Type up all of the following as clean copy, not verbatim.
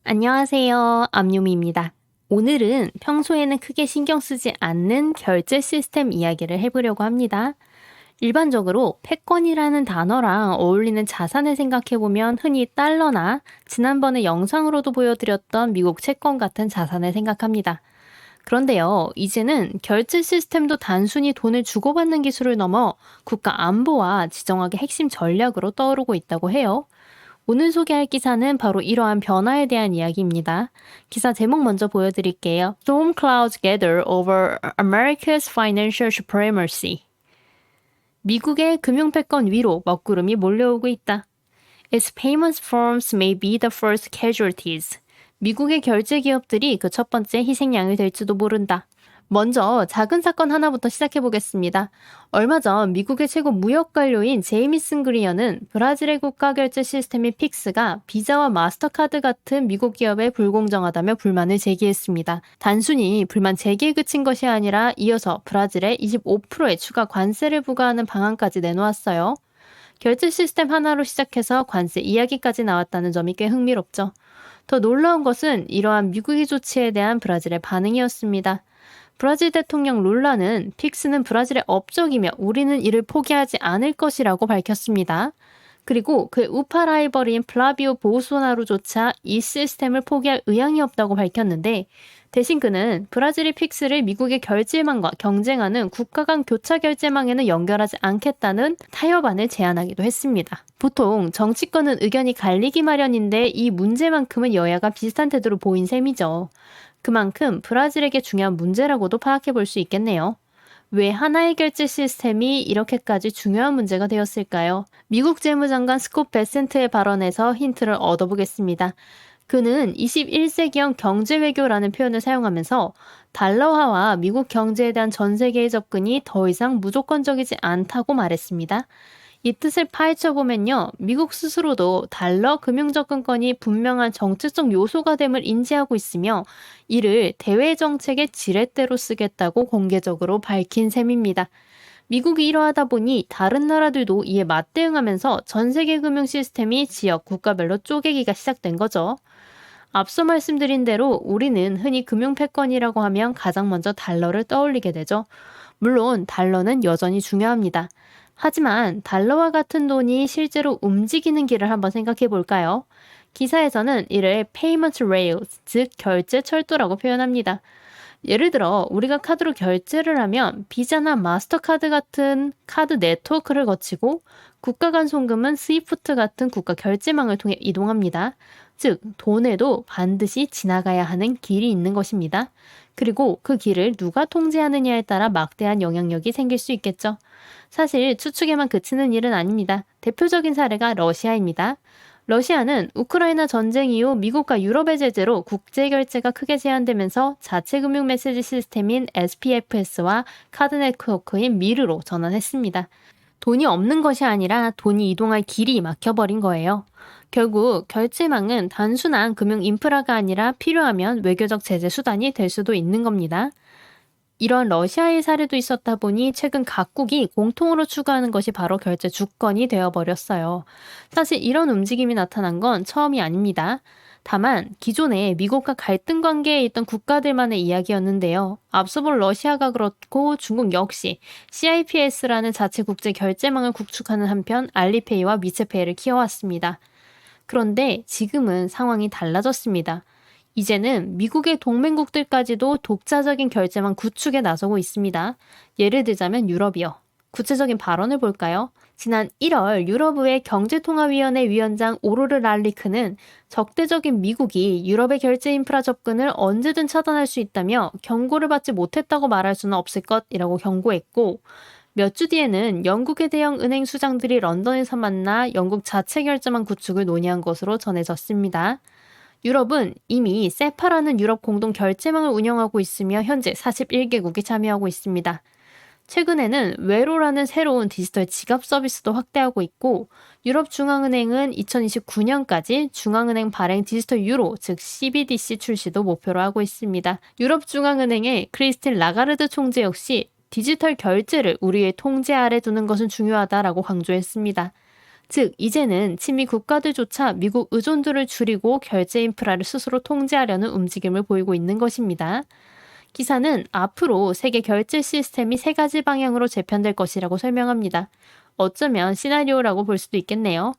안녕하세요. 암유미입니다. 오늘은 평소에는 크게 신경 쓰지 않는 결제 시스템 이야기를 해보려고 합니다. 일반적으로 패권이라는 단어랑 어울리는 자산을 생각해보면 흔히 달러나 지난번에 영상으로도 보여드렸던 미국 채권 같은 자산을 생각합니다. 그런데요, 이제는 결제 시스템도 단순히 돈을 주고받는 기술을 넘어 국가 안보와 지정학의 핵심 전략으로 떠오르고 있다고 해요. 오늘 소개할 기사는 바로 이러한 변화에 대한 이야기입니다. 기사 제목 먼저 보여드릴게요. Storm clouds gather over America's financial supremacy. 미국의 금융패권 위로 먹구름이 몰려오고 있다. Its payments firms may be the first casualties. 미국의 결제 기업들이 그 첫 번째 희생양이 될지도 모른다. 먼저 작은 사건 하나부터 시작해 보겠습니다. 얼마 전 미국의 최고 무역 관료인 제이미슨 그리어는 브라질의 국가 결제 시스템인 픽스가 비자와 마스터카드 같은 미국 기업에 불공정하다며 불만을 제기했습니다. 단순히 불만 제기에 그친 것이 아니라 이어서 브라질에 25%의 추가 관세를 부과하는 방안까지 내놓았어요. 결제 시스템 하나로 시작해서 관세 이야기까지 나왔다는 점이 꽤 흥미롭죠. 더 놀라운 것은 이러한 미국의 조치에 대한 브라질의 반응이었습니다. 브라질 대통령 룰라는 픽스는 브라질의 업적이며 우리는 이를 포기하지 않을 것이라고 밝혔습니다. 그리고 그의 우파 라이벌인 플라비오 보우소나루조차 이 시스템을 포기할 의향이 없다고 밝혔는데 대신 그는 브라질이 픽스를 미국의 결제망과 경쟁하는 국가 간 교차 결제망에는 연결하지 않겠다는 타협안을 제안하기도 했습니다. 보통 정치권은 의견이 갈리기 마련인데 이 문제만큼은 여야가 비슷한 태도로 보인 셈이죠. 그만큼 브라질에게 중요한 문제라고도 파악해 볼 수 있겠네요. 왜 하나의 결제 시스템이 이렇게까지 중요한 문제가 되었을까요? 미국 재무장관 스콧 베센트의 발언에서 힌트를 얻어보겠습니다. 그는 21세기형 경제외교라는 표현을 사용하면서 달러화와 미국 경제에 대한 전 세계의 접근이 더 이상 무조건적이지 않다고 말했습니다. 이 뜻을 파헤쳐보면요, 미국 스스로도 달러 금융접근권이 분명한 정치적 요소가 됨을 인지하고 있으며 이를 대외 정책의 지렛대로 쓰겠다고 공개적으로 밝힌 셈입니다. 미국이 이러하다 보니 다른 나라들도 이에 맞대응하면서 전 세계 금융 시스템이 지역 국가별로 쪼개기가 시작된 거죠. 앞서 말씀드린 대로 우리는 흔히 금융 패권이라고 하면 가장 먼저 달러를 떠올리게 되죠. 물론 달러는 여전히 중요합니다. 하지만 달러와 같은 돈이 실제로 움직이는 길을 한번 생각해 볼까요? 기사에서는 이를 payment rails, 즉 결제 철도라고 표현합니다. 예를 들어 우리가 카드로 결제를 하면 비자나 마스터카드 같은 카드 네트워크를 거치고 국가 간 송금은 스위프트 같은 국가 결제망을 통해 이동합니다. 즉 돈에도 반드시 지나가야 하는 길이 있는 것입니다. 그리고 그 길을 누가 통제하느냐에 따라 막대한 영향력이 생길 수 있겠죠. 사실 추측에만 그치는 일은 아닙니다. 대표적인 사례가 러시아입니다. 러시아는 우크라이나 전쟁 이후 미국과 유럽의 제재로 국제 결제가 크게 제한되면서 자체 금융 메시지 시스템인 SPFS와 카드 네트워크인 미르로 전환했습니다. 돈이 없는 것이 아니라 돈이 이동할 길이 막혀버린 거예요. 결국 결제망은 단순한 금융 인프라가 아니라 필요하면 외교적 제재 수단이 될 수도 있는 겁니다. 이런 러시아의 사례도 있었다 보니 최근 각국이 공통으로 추구하는 것이 바로 결제 주권이 되어버렸어요. 사실 이런 움직임이 나타난 건 처음이 아닙니다. 다만 기존에 미국과 갈등 관계에 있던 국가들만의 이야기였는데요. 앞서 본 러시아가 그렇고 중국 역시 CIPS라는 자체 국제 결제망을 구축하는 한편 알리페이와 위챗페이를 키워왔습니다. 그런데 지금은 상황이 달라졌습니다. 이제는 미국의 동맹국들까지도 독자적인 결제망 구축에 나서고 있습니다. 예를 들자면 유럽이요. 구체적인 발언을 볼까요? 지난 1월 유럽의회 경제통화위원회 위원장 오르르 랄리크는 적대적인 미국이 유럽의 결제 인프라 접근을 언제든 차단할 수 있다며 경고를 받지 못했다고 말할 수는 없을 것이라고 경고했고 몇 주 뒤에는 영국의 대형 은행 수장들이 런던에서 만나 영국 자체 결제망 구축을 논의한 것으로 전해졌습니다. 유럽은 이미 세파라는 유럽 공동 결제망을 운영하고 있으며 현재 41개국이 참여하고 있습니다. 최근에는 웨로라는 새로운 디지털 지갑 서비스도 확대하고 있고 유럽중앙은행은 2029년까지 중앙은행 발행 디지털 유로 즉 CBDC 출시도 목표로 하고 있습니다. 유럽중앙은행의 크리스틴 라가르드 총재 역시 디지털 결제를 우리의 통제 아래 두는 것은 중요하다라고 강조했습니다. 즉, 이제는 친미 국가들조차 미국 의존도를 줄이고 결제 인프라를 스스로 통제하려는 움직임을 보이고 있는 것입니다. 기사는 앞으로 세계 결제 시스템이 세 가지 방향으로 재편될 것이라고 설명합니다. 어쩌면 시나리오라고 볼 수도 있겠네요.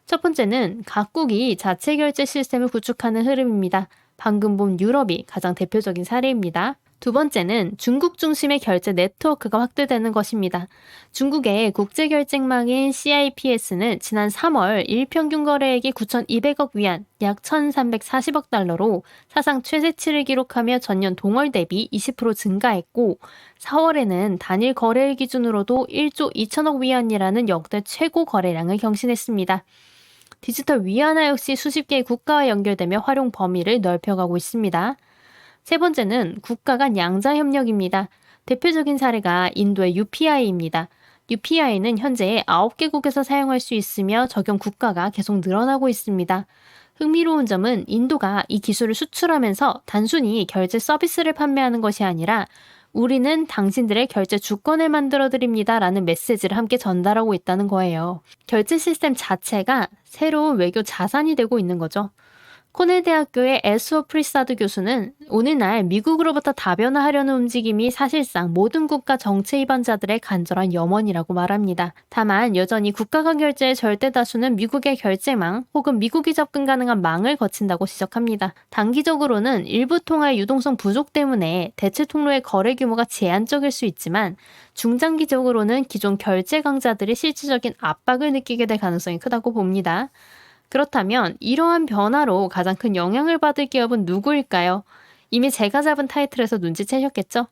첫 번째는 각국이 자체 결제 시스템을 구축하는 흐름입니다. 방금 본 유럽이 가장 대표적인 사례입니다. 두 번째는 중국 중심의 결제 네트워크가 확대되는 것입니다. 중국의 국제결제망인 CIPS는 지난 3월 일평균 거래액이 9,200억 위안, 약 1,340억 달러로 사상 최대치를 기록하며 전년 동월 대비 20% 증가했고, 4월에는 단일 거래일 기준으로도 1조 2천억 위안이라는 역대 최고 거래량을 경신했습니다. 디지털 위안화 역시 수십 개의 국가와 연결되며 활용 범위를 넓혀가고 있습니다. 세 번째는 국가 간 양자 협력입니다. 대표적인 사례가 인도의 UPI입니다. UPI는 현재 9개국에서 사용할 수 있으며 적용 국가가 계속 늘어나고 있습니다. 흥미로운 점은 인도가 이 기술을 수출하면서 단순히 결제 서비스를 판매하는 것이 아니라 우리는 당신들의 결제 주권을 만들어 드립니다 라는 메시지를 함께 전달하고 있다는 거예요. 결제 시스템 자체가 새로운 외교 자산이 되고 있는 거죠. 코넬 대학교의 에스오 프리사드 교수는 오늘날 미국으로부터 다변화하려는 움직임이 사실상 모든 국가 정체 위반자들의 간절한 염원이라고 말합니다. 다만 여전히 국가 간 결제의 절대 다수는 미국의 결제망 혹은 미국이 접근 가능한 망을 거친다고 지적합니다. 단기적으로는 일부 통화의 유동성 부족 때문에 대체 통로의 거래 규모가 제한적일 수 있지만 중장기적으로는 기존 결제 강자들이 실질적인 압박을 느끼게 될 가능성이 크다고 봅니다. 그렇다면 이러한 변화로 가장 큰 영향을 받을 기업은 누구일까요? 이미 제가 잡은 타이틀에서 눈치채셨겠죠?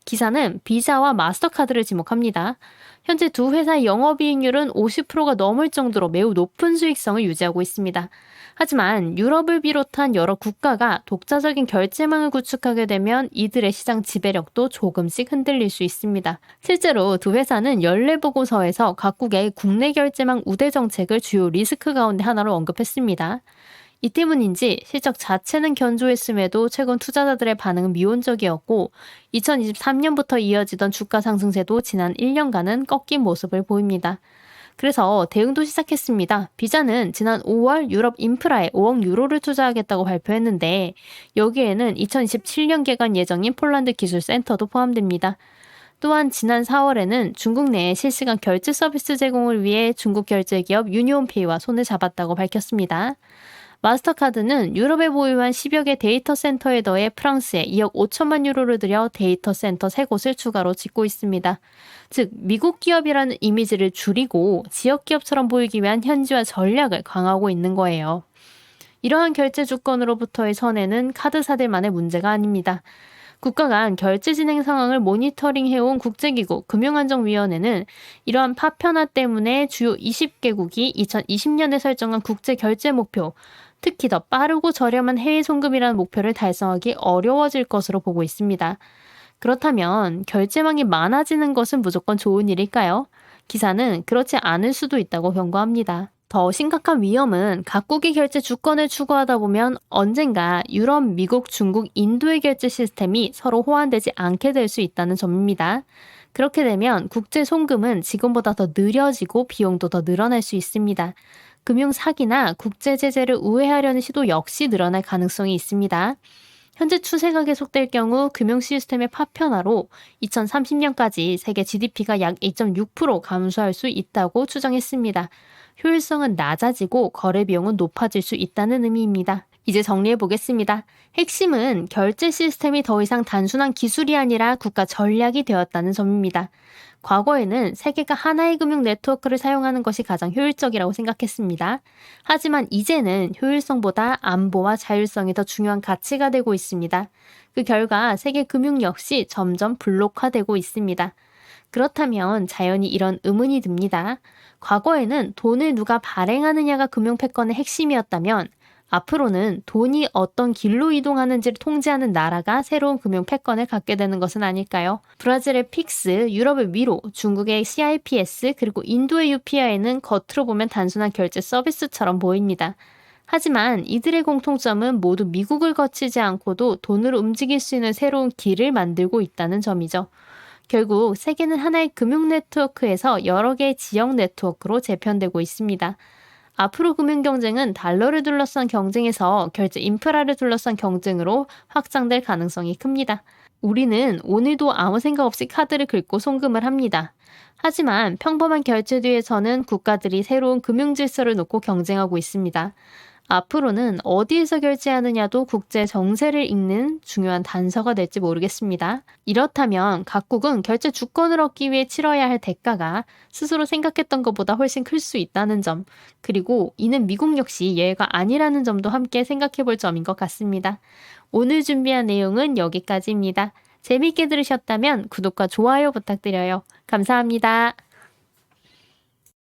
기사는 비자와 마스터카드를 지목합니다. 현재 두 회사의 영업이익률은 50%가 넘을 정도로 매우 높은 수익성을 유지하고 있습니다. 하지만 유럽을 비롯한 여러 국가가 독자적인 결제망을 구축하게 되면 이들의 시장 지배력도 조금씩 흔들릴 수 있습니다. 실제로 두 회사는 연례 보고서에서 각국의 국내 결제망 우대 정책을 주요 리스크 가운데 하나로 언급했습니다. 이 때문인지 실적 자체는 견조했음에도 최근 투자자들의 반응은 미온적이었고 2023년부터 이어지던 주가 상승세도 지난 1년간은 꺾인 모습을 보입니다. 그래서 대응도 시작했습니다. 비자는 지난 5월 유럽 인프라에 5억 유로를 투자하겠다고 발표했는데 여기에는 2027년 개관 예정인 폴란드 기술센터도 포함됩니다. 또한 지난 4월에는 중국 내에 실시간 결제 서비스 제공을 위해 중국 결제기업 유니온페이와 손을 잡았다고 밝혔습니다. 마스터카드는 유럽에 보유한 10여 개 데이터 센터에 더해 프랑스에 2억 5천만 유로를 들여 데이터 센터 3곳을 추가로 짓고 있습니다. 즉, 미국 기업이라는 이미지를 줄이고 지역 기업처럼 보이기 위한 현지화 전략을 강화하고 있는 거예요. 이러한 결제 주권으로부터의 선회는 카드사들만의 문제가 아닙니다. 국가 간 결제 진행 상황을 모니터링해온 국제기구 금융안정위원회는 이러한 파편화 때문에 주요 20개국이 2020년에 설정한 국제 결제 목표, 특히 더 빠르고 저렴한 해외 송금이라는 목표를 달성하기 어려워질 것으로 보고 있습니다. 그렇다면 결제망이 많아지는 것은 무조건 좋은 일일까요? 기사는 그렇지 않을 수도 있다고 경고합니다. 더 심각한 위험은 각국의 결제 주권을 추구하다 보면 언젠가 유럽, 미국, 중국, 인도의 결제 시스템이 서로 호환되지 않게 될 수 있다는 점입니다. 그렇게 되면 국제 송금은 지금보다 더 느려지고 비용도 더 늘어날 수 있습니다. 금융 사기나 국제 제재를 우회하려는 시도 역시 늘어날 가능성이 있습니다. 현재 추세가 계속될 경우 금융 시스템의 파편화로 2030년까지 세계 GDP가 약 2.6% 감소할 수 있다고 추정했습니다. 효율성은 낮아지고 거래 비용은 높아질 수 있다는 의미입니다. 이제 정리해 보겠습니다. 핵심은 결제 시스템이 더 이상 단순한 기술이 아니라 국가 전략이 되었다는 점입니다. 과거에는 세계가 하나의 금융 네트워크를 사용하는 것이 가장 효율적이라고 생각했습니다. 하지만 이제는 효율성보다 안보와 자율성이 더 중요한 가치가 되고 있습니다. 그 결과 세계 금융 역시 점점 블록화되고 있습니다. 그렇다면 자연히 이런 의문이 듭니다. 과거에는 돈을 누가 발행하느냐가 금융 패권의 핵심이었다면 앞으로는 돈이 어떤 길로 이동하는지를 통제하는 나라가 새로운 금융 패권을 갖게 되는 것은 아닐까요? 브라질의 픽스, 유럽의 위로, 중국의 CIPS, 그리고 인도의 UPI는 겉으로 보면 단순한 결제 서비스처럼 보입니다. 하지만 이들의 공통점은 모두 미국을 거치지 않고도 돈을 움직일 수 있는 새로운 길을 만들고 있다는 점이죠. 결국 세계는 하나의 금융 네트워크에서 여러 개의 지역 네트워크로 재편되고 있습니다. 앞으로 금융 경쟁은 달러를 둘러싼 경쟁에서 결제 인프라를 둘러싼 경쟁으로 확장될 가능성이 큽니다. 우리는 오늘도 아무 생각 없이 카드를 긁고 송금을 합니다. 하지만 평범한 결제 뒤에서는 국가들이 새로운 금융 질서를 놓고 경쟁하고 있습니다. 앞으로는 어디에서 결제하느냐도 국제 정세를 읽는 중요한 단서가 될지 모르겠습니다. 이렇다면 각국은 결제 주권을 얻기 위해 치러야 할 대가가 스스로 생각했던 것보다 훨씬 클 수 있다는 점, 그리고 이는 미국 역시 예외가 아니라는 점도 함께 생각해 볼 점인 것 같습니다. 오늘 준비한 내용은 여기까지입니다. 재미있게 들으셨다면 구독과 좋아요 부탁드려요. 감사합니다.